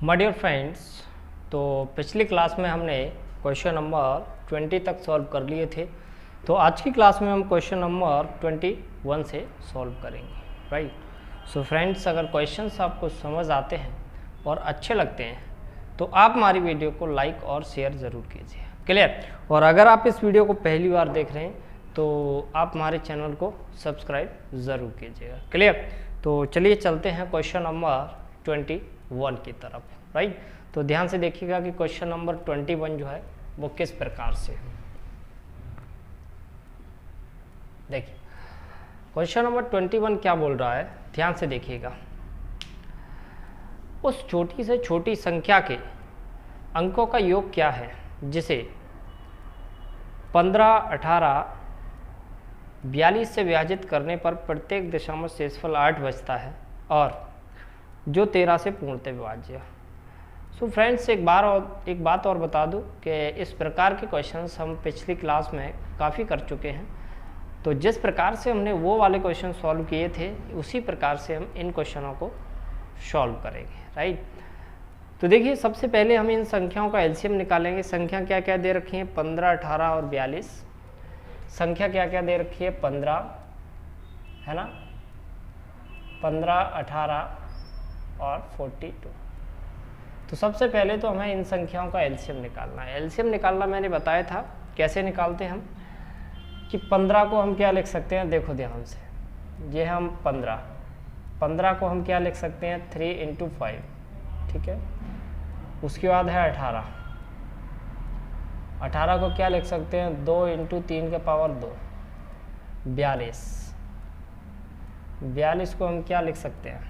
My dear friends, तो पिछली class में हमने क्वेश्चन नंबर 20 तक सॉल्व कर लिए थे। तो आज की क्लास में हम क्वेश्चन नंबर 21 से सॉल्व करेंगे, राइट। सो फ्रेंड्स, अगर क्वेश्चंस आपको समझ आते हैं और अच्छे लगते हैं तो आप हमारी वीडियो को लाइक और शेयर ज़रूर कीजिए, क्लियर। और अगर आप इस वीडियो को पहली बार देख रहे हैं तो आप हमारे चैनल को सब्सक्राइब ज़रूर कीजिएगा, क्लियर। तो चलिए चलते हैं क्वेश्चन नंबर 21 की तरफ, राइट। तो ध्यान से देखिएगा कि क्वेश्चन नंबर 21 जो है वो किस प्रकार से है। देखिए क्वेश्चन नंबर 21 क्या बोल रहा है, ध्यान से देखिएगा। उस छोटी से छोटी संख्या के अंकों का योग क्या है जिसे 15, 18, 42 से विभाजित करने पर प्रत्येक दशमलव शेषफल 8 बचता है और जो 13 से पूर्णतः विभाज्य। सो फ्रेंड्स, एक बात और बता दूं कि इस प्रकार के क्वेश्चंस हम पिछली क्लास में काफ़ी कर चुके हैं। तो जिस प्रकार से हमने वो वाले क्वेश्चन सॉल्व किए थे उसी प्रकार से हम इन क्वेश्चनों को सॉल्व करेंगे, राइट। तो देखिए, सबसे पहले हम इन संख्याओं का एलसीएम निकालेंगे। संख्या क्या क्या दे रखी है, 15, 18 और 42। संख्या क्या क्या दे रखी है, 15 है ना, 15, 18 और 42। तो सबसे पहले तो हमें इन संख्याओं का एलसीएम निकालना है। एलसीएम निकालना मैंने बताया था कैसे निकालते हैं हम, कि 15 को हम क्या लिख सकते हैं, देखो ध्यान से, ये हम 15 को हम क्या लिख सकते हैं, 3 × 5, ठीक है। उसके बाद है 18 को क्या लिख सकते हैं, 2 × 3 के पावर 2, 42 को हम क्या लिख सकते हैं,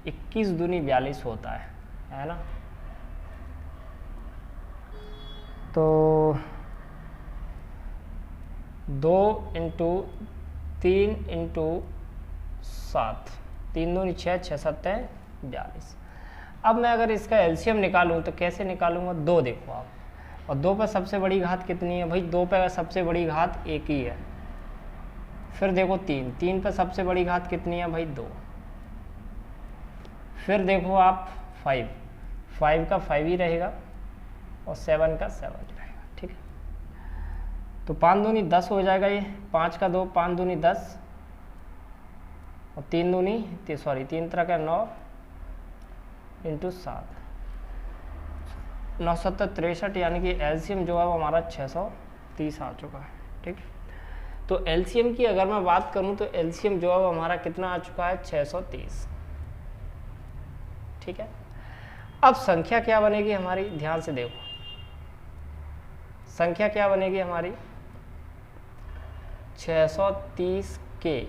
21 दूनी 42 होता है ना। तो 2 × 3 × 7, 3 दूनी 6, 6 7 42। अब मैं अगर इसका एलसीएम निकालूं तो कैसे निकालूंगा, 2 देखो आप, और 2 पर सबसे बड़ी घात कितनी है भाई, 2 पर सबसे बड़ी घात 1 ही है। फिर देखो 3 पर सबसे बड़ी घात कितनी है भाई, 2। फिर देखो आप 5 का 5 ही रहेगा और 7 का 7 रहेगा, ठीक है। तो 5 दूनी 10 हो जाएगा, ये 5 का 2, 5 दूनी 10 और 3 तरह का 9 × 7, 9 7 63, यानी कि एलसीएम जो है वो हमारा 630 आ चुका है, ठीक है। तो एलसीएम की अगर मैं बात करूं तो एलसीएम जो है वो हमारा कितना आ चुका है, 630, ठीक है। अब संख्या क्या बनेगी हमारी, ध्यान से देखो, संख्या क्या बनेगी हमारी, 630 के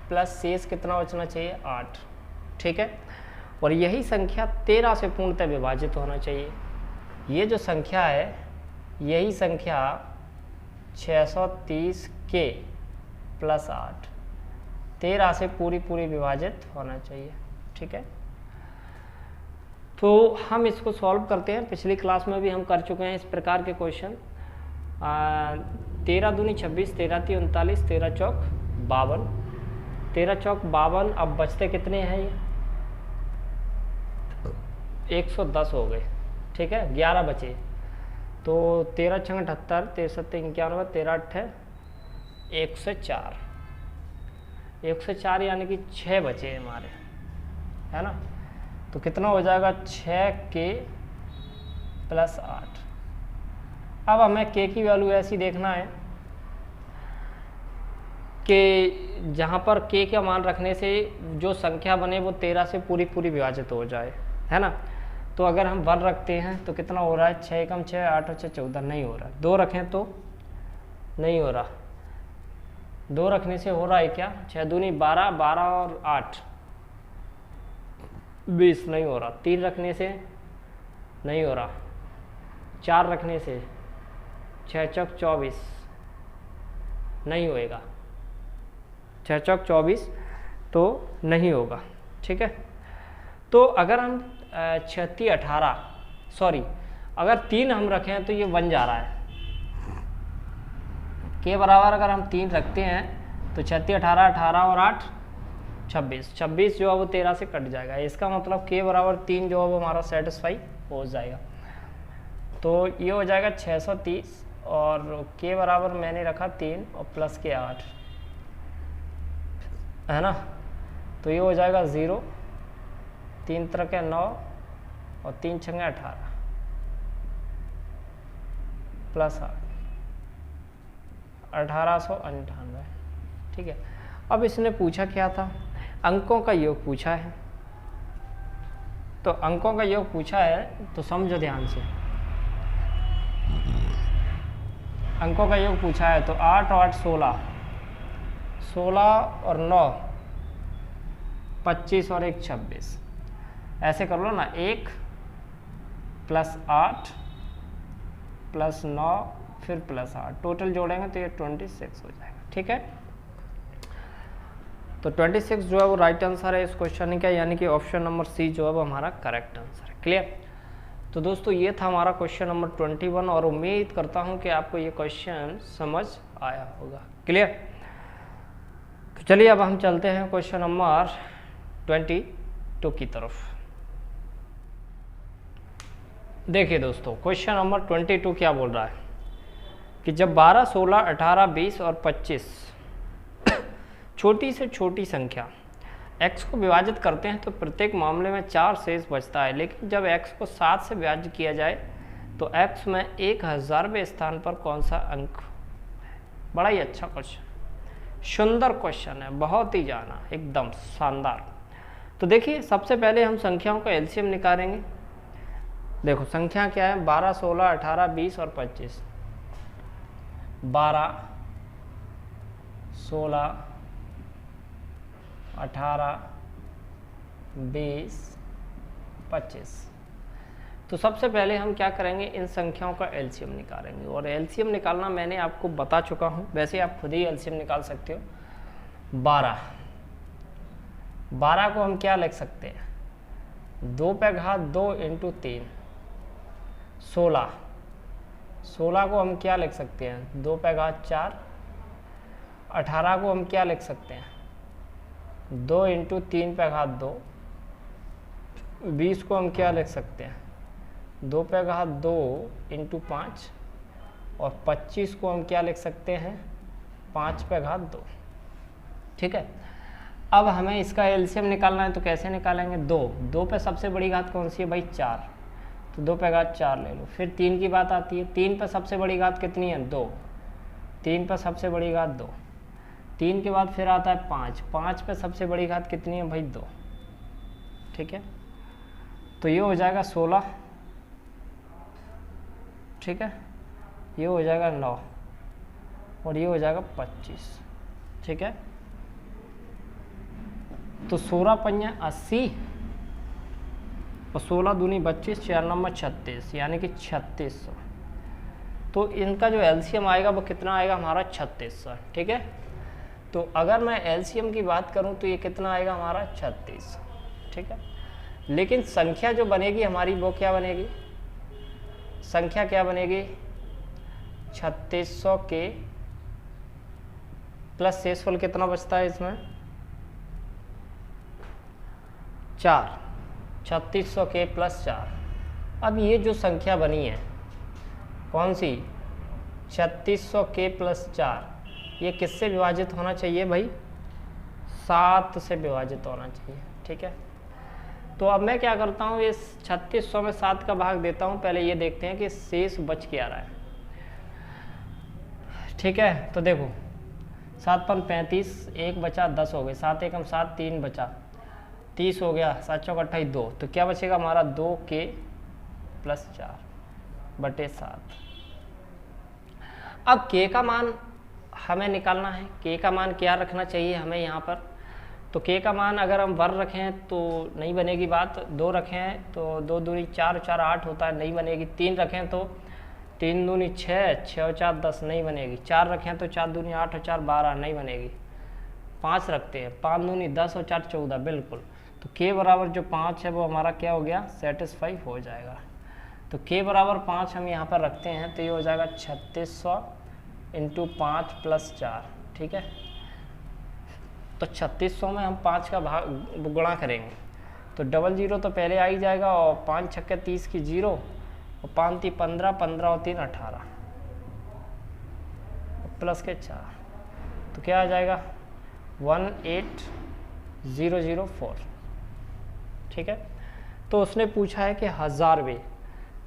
प्लस शेष कितना बचना चाहिए, 8, ठीक है। और यही संख्या 13 से पूर्णतः विभाजित होना चाहिए। ये जो संख्या है, यही संख्या 630 के प्लस 8 13 से पूरी विभाजित होना चाहिए, ठीक है। तो हम इसको सॉल्व करते हैं। पिछली क्लास में भी हम कर चुके हैं इस प्रकार के क्वेश्चन। 13 दूनी 26, 13 × 3 = 39, 13 × 4 = 52, 13 × 4 = 52। अब बचते कितने हैं, ये 110 हो गए, ठीक है। 11 बचे, तो 13 × 6 = 78, 13 × 7 = 91, 13 × 8 = 104, यानी कि 6 बचे हमारे, है ना। तो कितना हो जाएगा, 6 के प्लस 8। अब हमें के की वैल्यू ऐसी देखना है कि जहाँ पर के का मान रखने से जो संख्या बने वो 13 से पूरी विभाजित हो जाए, है ना। तो अगर हम 1 रखते हैं तो कितना हो रहा है, 6 × 6 = 8 और 6 = 14, नहीं हो रहा। 2 रखें तो नहीं हो रहा, 2 रखने से हो रहा है क्या, 6 दूनी 12, 12 और 8 20, नहीं हो रहा। 3 रखने से नहीं हो रहा, 4 रखने से 6 × 4 = 24, नहीं होएगा, 6 × 4 = 24 तो नहीं होगा, ठीक है। तो अगर हम 36 18 सॉरी अगर 3 हम रखें तो ये बन जा रहा है, के बराबर अगर हम 3 रखते हैं तो 36 18 18 और 8 26, 26 जो है वो 13 से कट जाएगा। इसका मतलब k बराबर 3 जो है वो हमारा सेटिस्फाई हो जाएगा। तो ये हो जाएगा 630 और k बराबर मैंने रखा 3 और प्लस के 8 है ना। तो ये हो जाएगा 0, 3 तरह के 9 और 3 छंगे 18 प्लस 8 1898। ठीक है, अब इसने पूछा क्या था, अंकों का योग पूछा है। तो अंकों का योग पूछा है तो समझो ध्यान से, अंकों का योग पूछा है तो 8 और 8 16, 16 और 9 25 और 1 26। ऐसे कर लो ना, 1 प्लस 8 प्लस 9 फिर प्लस 8, टोटल जोड़ेंगे तो ये 26 हो जाएगा। ठीक है, तो 26 जो है वो राइट आंसर है इस क्वेश्चन का, यानी कि ऑप्शन नंबर सी जो है वो हमारा करेक्ट आंसर है। क्लियर। तो दोस्तों ये था हमारा क्वेश्चन नंबर 21 और उम्मीद करता हूँ कि आपको ये क्वेश्चन समझ आया होगा। क्लियर। तो चलिए अब हम चलते हैं क्वेश्चन नंबर 22 की तरफ। देखिए दोस्तों, क्वेश्चन नंबर 22 क्या बोल रहा है कि जब 12, 16, 18, 20 और 25 छोटी से छोटी संख्या x को विभाजित करते हैं तो प्रत्येक मामले में 4 शेष बचता है, लेकिन जब x को 7 से विभाजित किया जाए तो x में 1000वें स्थान पर कौन सा अंक। बड़ा ही अच्छा क्वेश्चन, सुंदर क्वेश्चन है, बहुत ही जाना, एकदम शानदार। तो देखिए सबसे पहले हम संख्याओं का एलसीएम निकालेंगे। देखो संख्या क्या है, 12, 16, 18, 20 और 25। 12, 16, 18, 20, 25। तो सबसे पहले हम क्या करेंगे, इन संख्याओं का एलसीएम निकालेंगे। और एलसीएम निकालना मैंने आपको बता चुका हूँ, वैसे आप खुद ही एलसीएम निकाल सकते हो। 12 को हम क्या लिख सकते हैं, 2 पे घात 2 इंटू 3। 16 को हम क्या लिख सकते हैं, 2 पे घात 4। 18 को हम क्या लिख सकते हैं, 2 इंटू 3 पे घात 2। 20 को हम क्या लिख सकते हैं, 2 पे घात 2 इंटू 5। और 25 को हम क्या लिख सकते हैं, 5 पे घात 2। ठीक है, अब हमें इसका एलसीएम निकालना है तो कैसे निकालेंगे, 2 पे सबसे बड़ी घात कौन सी है भाई, 4, तो 2 पे घात 4 ले लो। फिर 3 की बात आती है, 3 पे सबसे बड़ी घात कितनी है, 2, 3 पे सबसे बड़ी घात 2। 3 के बाद फिर आता है 5, 5 पे सबसे बड़ी घात कितनी है भाई, 2। ठीक है, तो ये हो जाएगा 16। ठीक है, ये हो जाएगा 9 और ये हो जाएगा 25। ठीक है, तो 16 पंजा 80 और 16 दूनी 25, 4 नंबर 36, यानी कि 3600। तो इनका जो एलसीएम आएगा वो कितना आएगा हमारा, 3600। ठीक है, तो अगर मैं एलसीएम की बात करूं तो ये कितना आएगा हमारा, 36। ठीक है, लेकिन संख्या जो बनेगी हमारी वो क्या बनेगी, संख्या क्या बनेगी, 3600 के प्लस शेषफल कितना बचता है इसमें, 4। 3600 के प्लस 4। अब ये जो संख्या बनी है कौन सी, 3600 के प्लस 4, ये किससे विभाजित होना चाहिए भाई, 7 से विभाजित होना चाहिए। ठीक है, तो अब मैं क्या करता हूँ, इस 3600 में 7 का भाग देता हूँ। पहले ये देखते हैं कि शेष बच क्या रहा है। ठीक है, तो देखो 7 पन 35, 1 बचा 10 हो गए, 7 एकम 7, 3 बचा 30 हो गया, 7 चौक 28 2, तो क्या बचेगा हमारा 2 के प्लस 4 बटे 7। अब k का मान हमें निकालना है, k का मान क्या रखना चाहिए हमें यहाँ पर, तो k का मान अगर हम 1 रखें तो नहीं बनेगी बात, 2 रखें तो 2 दूनी 4, 4 8 होता है, नहीं बनेगी। 3 रखें तो 3 दूनी 6, 6 और 4 10, नहीं बनेगी। 4 रखें तो 4 दूनी 8 और 4 12, नहीं बनेगी। 5 रखते हैं, 5 दूनी 10 और 4 14, बिल्कुल। तो k बराबर जो 5 है वो हमारा क्या हो गया, सेटिस्फाई हो जाएगा। तो k बराबर 5 हम यहाँ पर रखते हैं, तो ये हो जाएगा 3600 इंटू 5 प्लस 4। ठीक है, तो 3600 में हम 5 का भाग गुणा करेंगे तो 00 तो पहले आ ही जाएगा, और 5 छक्के 30 की 0, और 5 3 15, 15 और 3 18, प्लस के 4, तो क्या आ जाएगा 18004। ठीक है, तो उसने पूछा है कि हज़ारवे,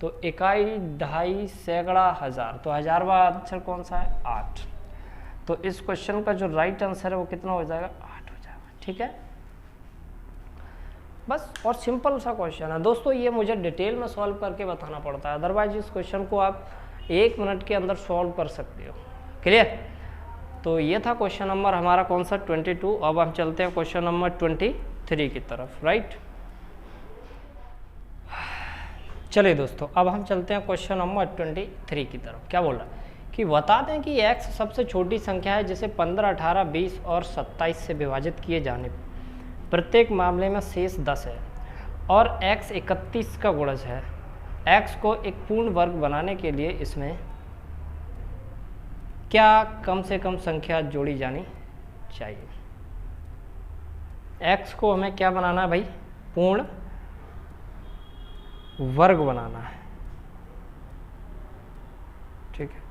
तो इकाई, ढाई, सैकड़ा, हज़ार, तो हज़ारवा आंसर कौन सा है 8। तो इस क्वेश्चन का जो राइट आंसर है वो कितना हो जाएगा 8 हो जाएगा। ठीक है, बस, और सिंपल सा क्वेश्चन है दोस्तों, ये मुझे डिटेल में सॉल्व करके बताना पड़ता है, अदरवाइज इस क्वेश्चन को आप 1 मिनट के अंदर सॉल्व कर सकते हो। क्लियर? तो ये था क्वेश्चन नंबर हमारा कौन सा 22। अब हम चलते हैं क्वेश्चन नंबर 23 की तरफ। राइट, चलिए दोस्तों, अब हम चलते हैं क्वेश्चन नंबर 23 की तरफ। क्या बोल रहा है कि बता दें कि x सबसे छोटी संख्या है जिसे 15, 18, 20 और 27 से विभाजित किए जाने पर प्रत्येक मामले में शेष 10 है, और x 31 का गुणज है। x को एक पूर्ण वर्ग बनाने के लिए इसमें क्या कम से कम संख्या जोड़ी जानी चाहिए? x को हमें क्या बनाना है भाई? पूर्ण वर्ग बनाना है। ठीक है,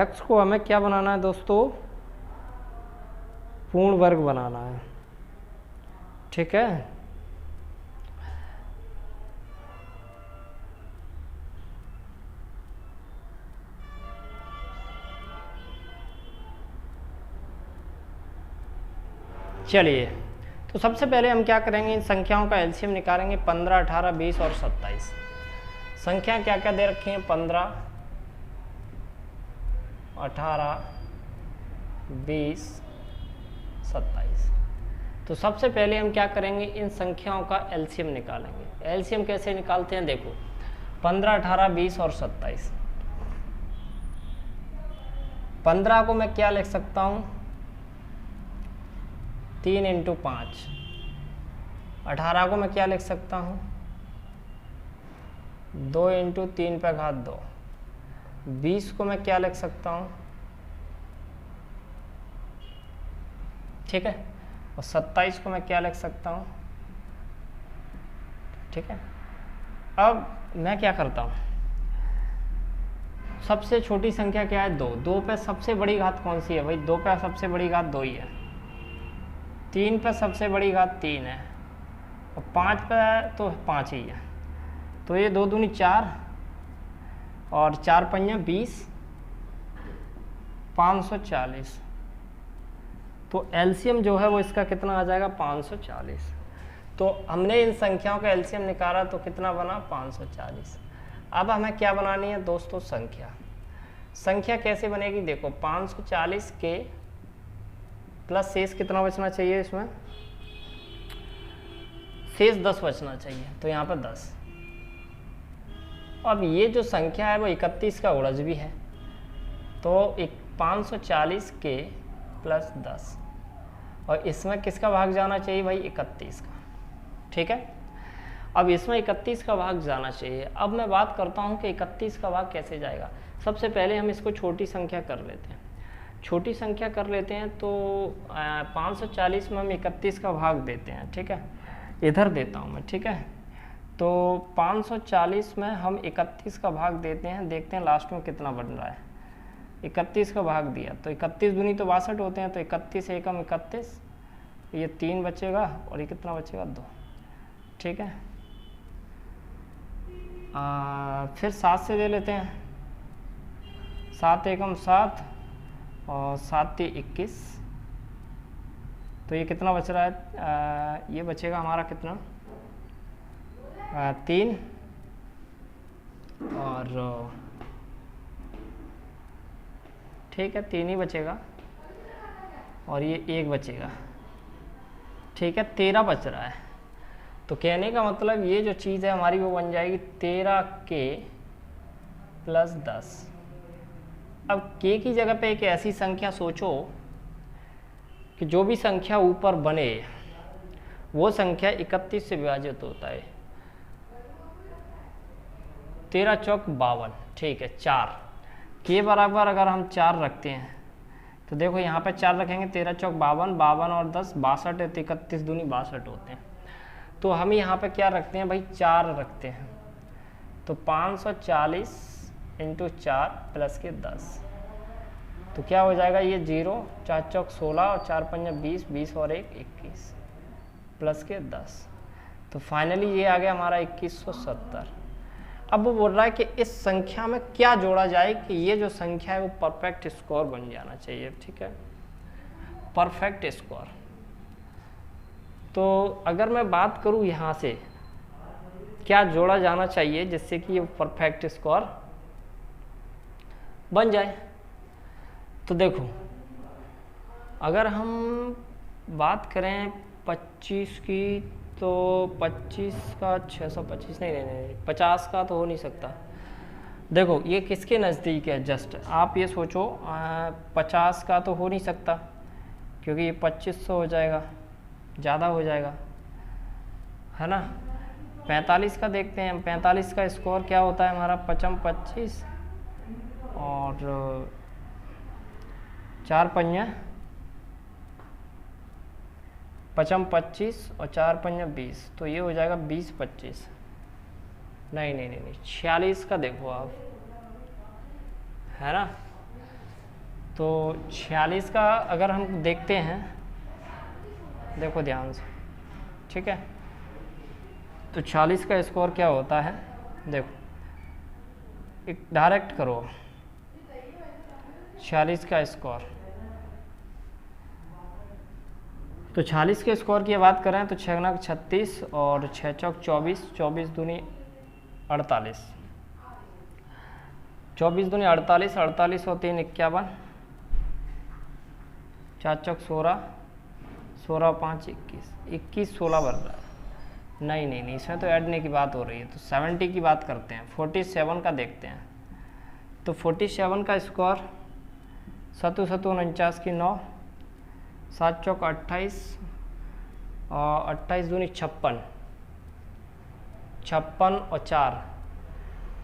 x को हमें क्या बनाना है दोस्तों? पूर्ण वर्ग बनाना है। ठीक है, चलिए, तो सबसे पहले हम क्या करेंगे, इन संख्याओं का एलसीएम निकालेंगे। 15, 18, 20 और 27। संख्या क्या क्या दे रखी हैं? 15, 18, 20, 27। तो सबसे पहले हम क्या करेंगे, इन संख्याओं का एलसीएम निकालेंगे। एलसीएम कैसे निकालते हैं? देखो, 15, 18, 20 और 27। 15 को मैं क्या लिख सकता हूँ? 3 × 5। 18 को मैं क्या लिख सकता हूँ? 2 × 3 पे घात 2। 20 को मैं क्या लिख सकता हूँ? ठीक है, और 27 को मैं क्या लिख सकता हूँ? ठीक है, अब मैं क्या करता हूँ, सबसे छोटी संख्या क्या है? 2। 2 पे सबसे बड़ी घात कौन सी है भाई? 2 पे सबसे बड़ी घात 2 ही है। 3 पे सबसे बड़ी घात 3 है, और 5 पे तो 5 ही है। तो ये 2 दूनी 4, और 4 पंजा 20, 540। तो एलसीएम जो है वो इसका कितना आ जाएगा? 540। तो हमने इन संख्याओं का एलसीएम निकाला तो कितना बना? 540। अब हमें क्या बनानी है दोस्तों? संख्या। संख्या कैसे बनेगी? देखो, 540 के प्लस शेष कितना बचना चाहिए? इसमें शेष 10 बचना चाहिए, तो यहाँ पर 10। अब ये जो संख्या है वो 31 का गुणज भी है, तो 540 के प्लस 10, और इसमें किसका भाग जाना चाहिए भाई? 31 का। ठीक है, अब इसमें 31 का भाग जाना चाहिए। अब मैं बात करता हूँ कि 31 का भाग कैसे जाएगा। सबसे पहले हम इसको छोटी संख्या कर लेते हैं। छोटी संख्या कर लेते हैं तो 540 में हम 31 का भाग देते हैं। ठीक है, इधर देता हूँ मैं। ठीक है, तो 540 में हम 31 का भाग देते हैं, देखते हैं लास्ट में कितना बन रहा है। 31 का भाग दिया तो 31 दूनी तो 62 होते हैं, तो 31 एकम 31, ये 3 बचेगा, और ये कितना बचेगा? 2। ठीक है, फिर 7 से दे लेते हैं। 7 एकम 7, और 7 × 21, तो ये कितना बच रहा है? ये बचेगा हमारा कितना? 3, और ठीक है 3 ही बचेगा, और ये 1 बचेगा। ठीक है, 13 बच रहा है। तो कहने का मतलब ये जो चीज़ है हमारी वो बन जाएगी 13 के प्लस 10। अब के की जगह पे एक ऐसी संख्या सोचो कि जो भी संख्या ऊपर बने वो संख्या 31 से विभाजित होता है। 13 चौक 52, ठीक है। 4 के बराबर अगर हम 4 रखते हैं तो देखो यहाँ पे 4 रखेंगे, 13 चौक 52, 52 और 10 62 है, 31 दूनी 62 होते हैं। तो हम यहाँ पे क्या रखते हैं भाई, 4 रखते हैं। तो 540 इंटू 4 प्लस के 10, तो क्या हो जाएगा ये 0, 4 चौक 16 और 4 पंजा 20, 20 और 1 21 प्लस के 10, तो फाइनली ये आ गया हमारा 2170। अब वो बोल रहा है कि इस संख्या में क्या जोड़ा जाए कि ये जो संख्या है वो परफेक्ट स्कोर बन जाना चाहिए, ठीक है, परफेक्ट स्कोर। तो अगर मैं बात करूँ यहाँ से क्या जोड़ा जाना चाहिए जिससे कि ये परफेक्ट स्कोर बन जाए, तो देखो अगर हम बात करें 25 की, तो 25 का 625 नहीं 50 का तो हो नहीं सकता। देखो ये किसके नज़दीक है, जस्ट आप ये सोचो 50 का तो हो नहीं सकता क्योंकि ये 2500 हो जाएगा, ज़्यादा हो जाएगा, है ना। 45 का देखते हैं, 45 का स्कोर क्या होता है हमारा, 55 25 और 4 पंजा 55 25 और 4 पंजा 20, तो ये हो जाएगा 20 25, नहीं 46 का देखो आप, है ना। तो 46 का अगर हम देखते हैं, देखो ध्यान से, ठीक है, तो 46 का स्कोर क्या होता है, देखो एक डायरेक्ट करो 46 का स्कोर, तो 46 के स्कोर की बात करें तो 6 नग 36 और 6 चौक 24, 24 दूनी 48, 24 दूनी 48, 48 और 3 51, 4 चौक 16, 16 और 5 21, 21 16 बन रहा है, नहीं इसमें तो ऐडने की बात हो रही है, तो 70 की बात करते हैं, 47 का देखते हैं। तो 47 का स्कोर 7 7 49 की 9, 7 चौक 28 और 28 दूनी 56, 56 और 4,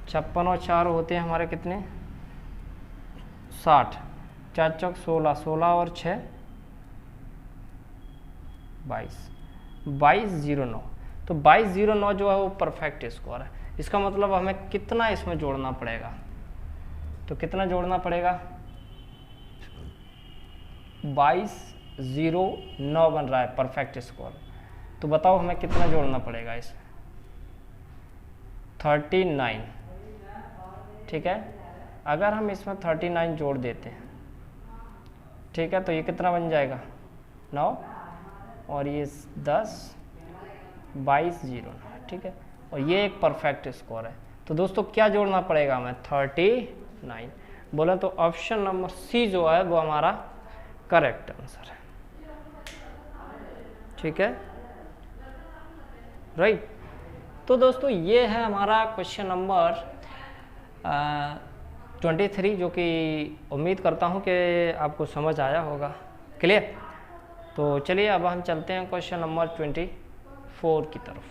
56 और 4 होते हैं हमारे कितने 60, 4 चौक 16, 16 और 6 22, 2209, तो 2209 जो है वो परफेक्ट स्कोर है। इसका मतलब हमें कितना इसमें जोड़ना पड़ेगा, तो कितना जोड़ना पड़ेगा, 2209 बन रहा है परफेक्ट स्कोर, तो बताओ हमें कितना जोड़ना पड़ेगा इसमें, 39, ठीक है। अगर हम इसमें 39 जोड़ देते हैं, ठीक है, तो ये कितना बन जाएगा 9 और ये 10, 2209, ठीक है, और ये एक परफेक्ट स्कोर है। तो दोस्तों क्या जोड़ना पड़ेगा हमें, 39, बोले तो ऑप्शन नंबर सी जो है वो हमारा करेक्ट आंसर है, ठीक है, राइट। तो दोस्तों ये है हमारा क्वेश्चन नंबर 23, जो कि उम्मीद करता हूँ कि आपको समझ आया होगा, क्लियर। तो चलिए अब हम चलते हैं क्वेश्चन नंबर 24 की तरफ।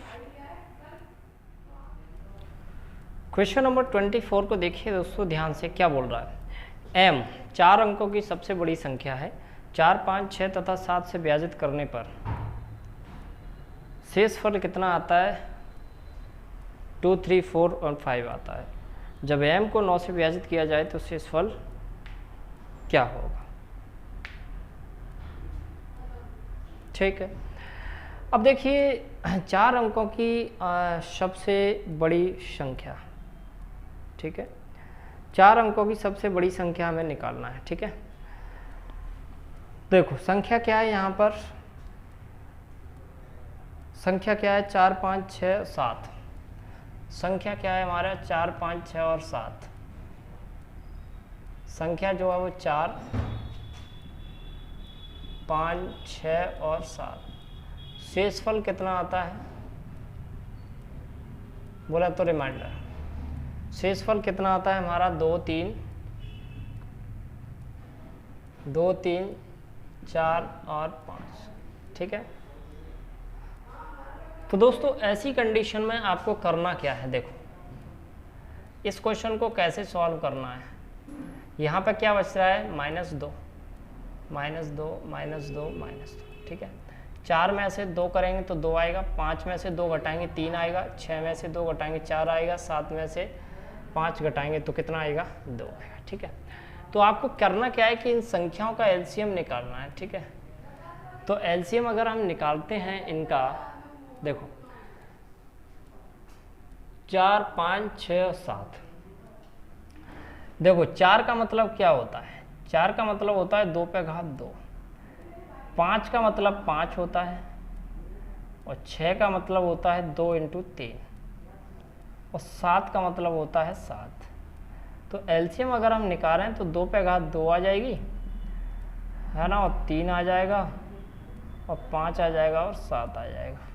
क्वेश्चन नंबर 24 को देखिए दोस्तों ध्यान से, क्या बोल रहा है, m 4 अंकों की सबसे बड़ी संख्या है, 4 5 6 तथा 7 से विभाजित करने पर शेषफल कितना आता है, 2 3 4 और 5 आता है। जब m को 9 से विभाजित किया जाए तो शेषफल क्या होगा, ठीक है। अब देखिए 4 अंकों की सबसे बड़ी संख्या, ठीक है, 4 अंकों की सबसे बड़ी संख्या हमें निकालना है, ठीक है। देखो संख्या क्या है यहाँ पर, संख्या क्या है 4 5 6 7, संख्या क्या है हमारा 4 5 6 और 7, संख्या जो है वो 4 5 6 और 7, शेषफल कितना आता है, बोला तो रिमाइंडर, शेषफल कितना आता है हमारा 2 3 4 और 5, ठीक है। तो दोस्तों ऐसी कंडीशन में आपको करना क्या है, देखो इस क्वेश्चन को कैसे सॉल्व करना है। यहाँ पे क्या बच रहा है, -2 -2 -2 -2, ठीक है। 4 में से 2 करेंगे तो 2 आएगा, 5 में से 2 घटाएंगे 3 आएगा, 6 में से 2 घटाएंगे 4 आएगा, 7 में से 5 घटाएंगे तो कितना आएगा, 2 आएगा, ठीक है। तो आपको करना क्या है कि इन संख्याओं का एलसीएम निकालना है, ठीक है। तो एलसीएम अगर हम निकालते हैं इनका, देखो 4 5 6 और 7, देखो 4 का मतलब क्या होता है, 4 का मतलब होता है 2 पे घात 2, 5 का मतलब 5 होता है, और 6 का मतलब होता है 2 × 3, और 7 का मतलब होता है 7। तो एलसीएम अगर हम निकाल रहे हैं तो 2 पे घात 2 आ जाएगी, है ना, और 3 आ जाएगा, और 5 आ जाएगा, और 7 आ जाएगा,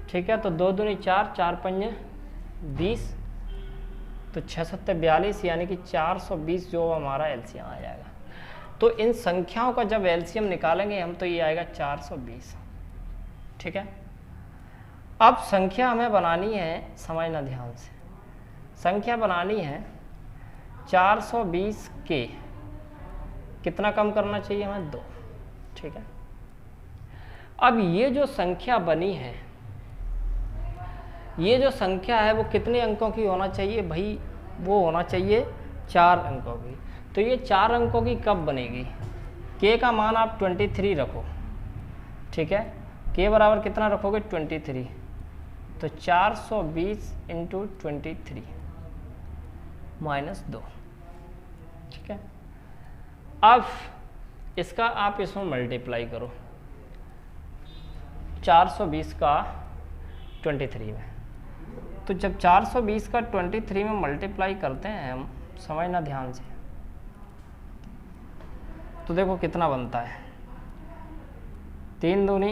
ठीक है। तो 2 दूनी 4, 4 पंजे 20, तो 6 7 42, यानी कि 420 जो हमारा एलसीएम आ जाएगा। तो इन संख्याओं का जब एलसीएम निकालेंगे हम तो ये आएगा 420, ठीक है। अब संख्या हमें बनानी है, समझना ध्यान से, संख्या बनानी है 420 के कितना कम करना चाहिए हमें, 2, ठीक है। अब ये जो संख्या बनी है, ये जो संख्या है वो कितने अंकों की होना चाहिए भाई, वो होना चाहिए 4 अंकों की। तो ये 4 अंकों की कब बनेगी, के का मान आप 23 रखो, ठीक है। के बराबर कितना रखोगे, 23, तो 420 × 23 -2, ठीक है। अब इसका आप इसमें मल्टीप्लाई करो, 420 का 23 में, तो जब 420 का 23 में मल्टीप्लाई करते हैं हम, समझना ध्यान से, तो देखो कितना बनता है, 3 दूनी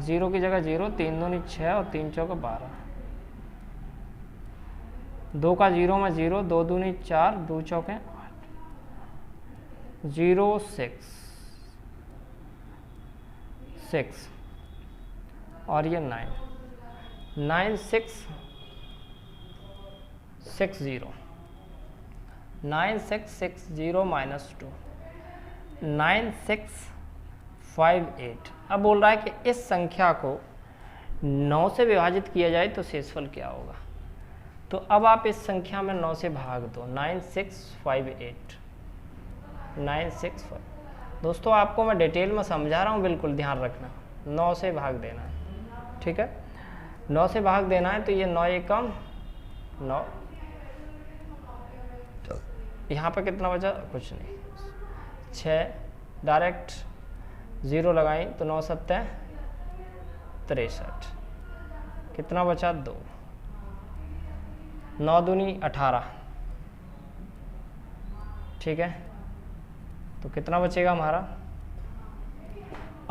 0 की जगह 0, 3 दूनी 6 और 3 चौका 12, 2 का 0 में 0, 2 दूनी 4, 2 चौके 8, 0 6 6 और ये 9 9 6 6 0 9 6 6 0 -2 9 6 5 8। अब बोल रहा है कि इस संख्या को 9 से विभाजित किया जाए तो शेषफल क्या होगा। तो अब आप इस संख्या में 9 से भाग दो, 9 6 5 8 9 6 5। दोस्तों आपको मैं डिटेल में समझा रहा हूँ, बिल्कुल ध्यान रखना, 9 से भाग देना है, ठीक है। 9 से भाग देना है तो ये 9 एकम 9, यहाँ पर कितना बचा, कुछ नहीं, 6 डायरेक्ट 0 लगाई तो 9 7 63, कितना बचा 2, 9 दूनी 18, ठीक है। तो कितना बचेगा हमारा,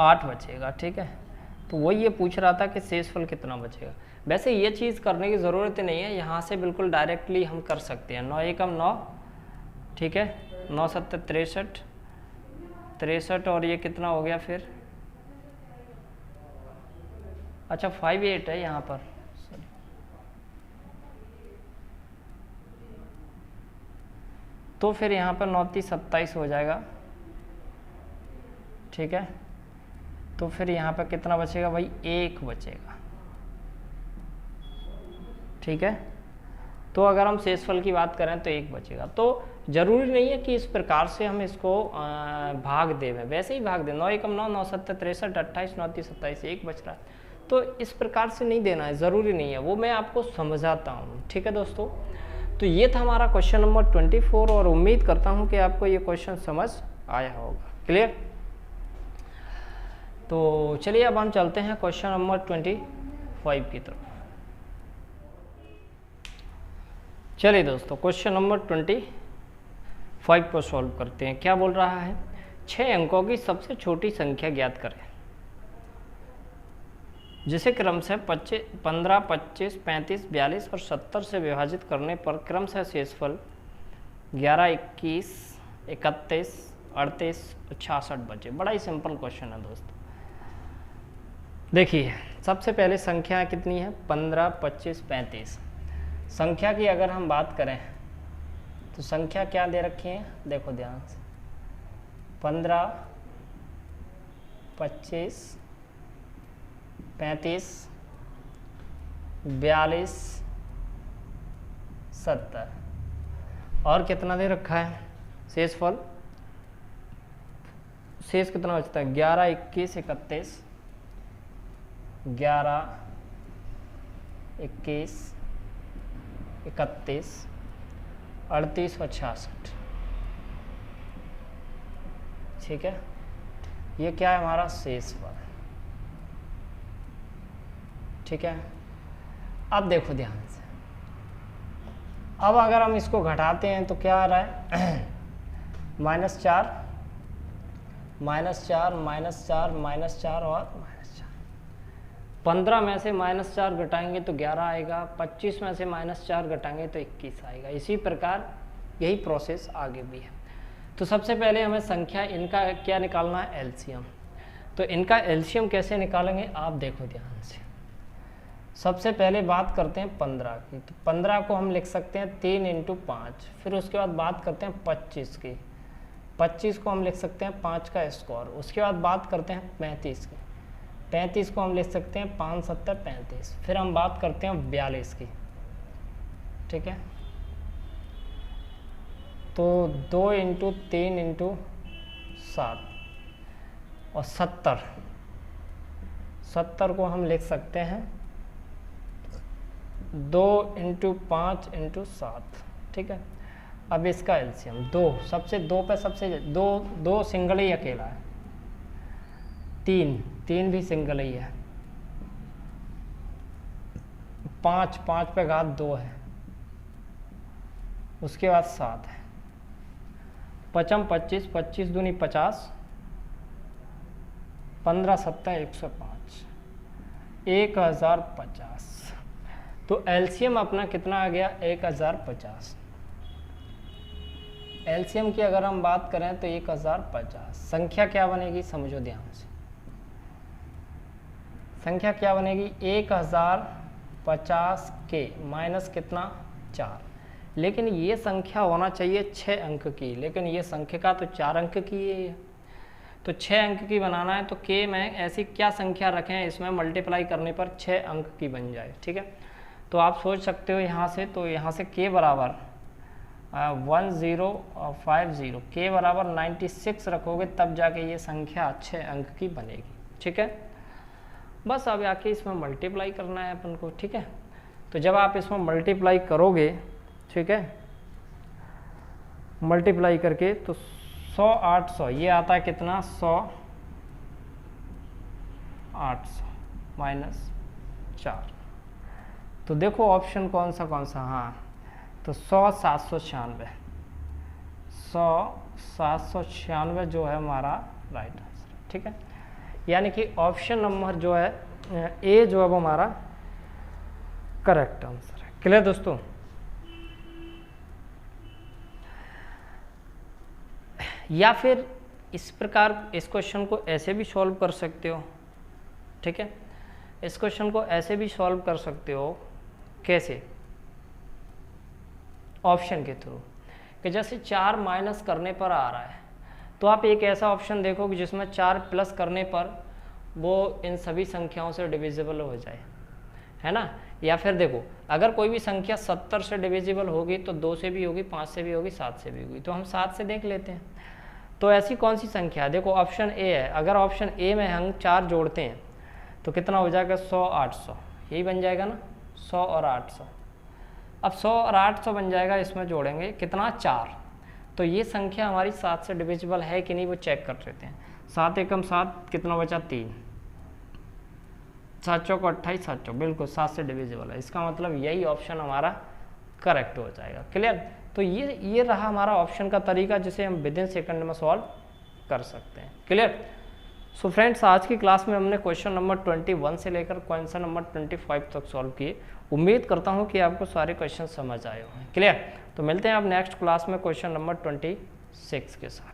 8 बचेगा, ठीक है। तो वही ये पूछ रहा था कि शेषफल कितना बचेगा। वैसे ये चीज़ करने की ज़रूरत नहीं है, यहाँ से बिल्कुल डायरेक्टली हम कर सकते हैं, 9 एकम 9, ठीक है, 9 7 63 और ये कितना हो गया फिर, अच्छा 5 8 है यहाँ पर, तो फिर यहाँ पर 9 3 27 हो जाएगा, ठीक है। तो फिर यहाँ पर कितना बचेगा भाई, 1 बचेगा, ठीक है। तो अगर हम शेषफल की बात करें तो 1 बचेगा। तो जरूरी नहीं है कि इस प्रकार से हम इसको भाग दें, वैसे ही भाग दें, 9 एकम 9, 9 7 63 28 9 3 27, 1 बच रहा है। तो इस प्रकार से नहीं देना है, ज़रूरी नहीं है, वो मैं आपको समझाता हूँ, ठीक है दोस्तों। तो ये था हमारा क्वेश्चन नंबर 24 और उम्मीद करता हूँ कि आपको ये क्वेश्चन समझ आया होगा, क्लियर। तो चलिए अब हम चलते हैं क्वेश्चन नंबर 25 की तरफ। चलिए दोस्तों क्वेश्चन नंबर 25 को सॉल्व करते हैं। क्या बोल रहा है, 6 अंकों की सबसे छोटी संख्या ज्ञात करें जिसे क्रमशः 15, 25, 35, 42 और 70 से विभाजित करने पर क्रमशः शेषफल 11, 21, 31, 38 और 66 बचे। बड़ा ही सिंपल क्वेश्चन है दोस्तों। देखिए सबसे पहले संख्या कितनी है, 15, 25, 35। संख्या की अगर हम बात करें तो संख्या क्या दे रखी है, देखो ध्यान से, 15, 25, 35, 42, 70 और कितना दे रखा है शेषफल, शेष कितना बचता है 11, 21, 31, 11, 21, 31, 38 और 66। ठीक है, ये क्या है हमारा शेषफल। ठीक है, अब देखो ध्यान से, अब अगर हम इसको घटाते हैं तो क्या आ रहा है -4, -4, -4 और -4। 15 में से -4 घटाएंगे तो 11 आएगा, 25 में से -4 घटाएंगे तो 21 आएगा। इसी प्रकार यही प्रोसेस आगे भी है। तो सबसे पहले हमें संख्या इनका क्या निकालना है, एलसीएम। तो इनका एलसीएम कैसे निकालेंगे आप देखो ध्यान से। सबसे पहले बात करते हैं 15 की, तो 15 को हम लिख सकते हैं 3 × 5। फिर उसके बाद बात करते हैं 25 की, 25 को हम लिख सकते हैं 5 का स्क्वायर। उसके बाद बात करते हैं 35 की, 35 को हम लिख सकते हैं 5 × 7 = 35। फिर हम बात करते हैं 42 की। ठीक है, तो 2 × 3 × 7 और 70 को हम लिख सकते हैं 2 × 5 × 7। ठीक है, अब इसका एलसीएम 2, सबसे 2 पे सबसे 2 सिंगल ही अकेला है, 3 भी सिंगल ही है, 5 पे घात 2 है, उसके बाद 7 है, 5 25, 25 दूनी 50, 15 7 105, 1050। तो एलसीएम अपना कितना आ गया 1050। एलसीएम की अगर हम बात करें तो 1050। संख्या क्या बनेगी समझो ध्यान से, संख्या क्या बनेगी 1050 के माइनस कितना 4। लेकिन ये संख्या होना चाहिए 6 अंक की, लेकिन ये संख्या तो 4 अंक की है। तो 6 अंक की बनाना है तो के में ऐसी क्या संख्या रखें इसमें मल्टीप्लाई करने पर 6 अंक की बन जाए। ठीक है, तो आप सोच सकते हो यहाँ से, तो यहाँ से के बराबर 1050, के बराबर 96 रखोगे तब जाके ये संख्या 6 अंक की बनेगी। ठीक है, बस अब आके इसमें मल्टीप्लाई करना है अपन को। ठीक है, तो जब आप इसमें मल्टीप्लाई करोगे, ठीक है, मल्टीप्लाई करके तो 100 800 ये आता है कितना 100 800 -4। तो देखो ऑप्शन कौन सा, हाँ, तो 100 796, 100 796 जो है हमारा राइट आंसर। ठीक है, यानी कि ऑप्शन नंबर जो है ए जो है वो हमारा करेक्ट आंसर है। क्लियर दोस्तों? या फिर इस प्रकार इस क्वेश्चन को ऐसे भी सॉल्व कर सकते हो। ठीक है, इस क्वेश्चन को ऐसे भी सॉल्व कर सकते हो, कैसे? ऑप्शन के थ्रू, कि जैसे 4 माइनस करने पर आ रहा है तो आप एक ऐसा ऑप्शन देखो कि जिसमें 4 प्लस करने पर वो इन सभी संख्याओं से डिविजिबल हो जाए, है ना। या फिर देखो अगर कोई भी संख्या 70 से डिविजिबल होगी तो 2 से भी होगी, 5 से भी होगी, 7 से भी होगी, तो हम 7 से देख लेते हैं। तो ऐसी कौन सी संख्या, देखो ऑप्शन ए है, अगर ऑप्शन ए में हम 4 जोड़ते हैं तो कितना हो जाएगा 100 800, यही बन जाएगा ना 100 और 800। अब 100 और 800 बन जाएगा, इसमें जोड़ेंगे कितना 4, तो ये संख्या हमारी 7 से डिविजिबल है कि नहीं वो चेक कर लेते हैं। 7 एकम 7 कितना बचा 3, 7 चौक 28, 7 चौक बिल्कुल 7 से डिविजिबल है। इसका मतलब यही ऑप्शन हमारा करेक्ट हो जाएगा। क्लियर? तो ये रहा हमारा ऑप्शन का तरीका जिसे हम विद इन सेकंड में सॉल्व कर सकते हैं। क्लियर? सो फ्रेंड्स, आज की क्लास में हमने क्वेश्चन नंबर 21 से लेकर क्वेश्चन नंबर 25 तक सॉल्व किए। उम्मीद करता हूं कि आपको सारे क्वेश्चन समझ आए होंगे। क्लियर? तो मिलते हैं आप नेक्स्ट क्लास में क्वेश्चन नंबर 26 के साथ।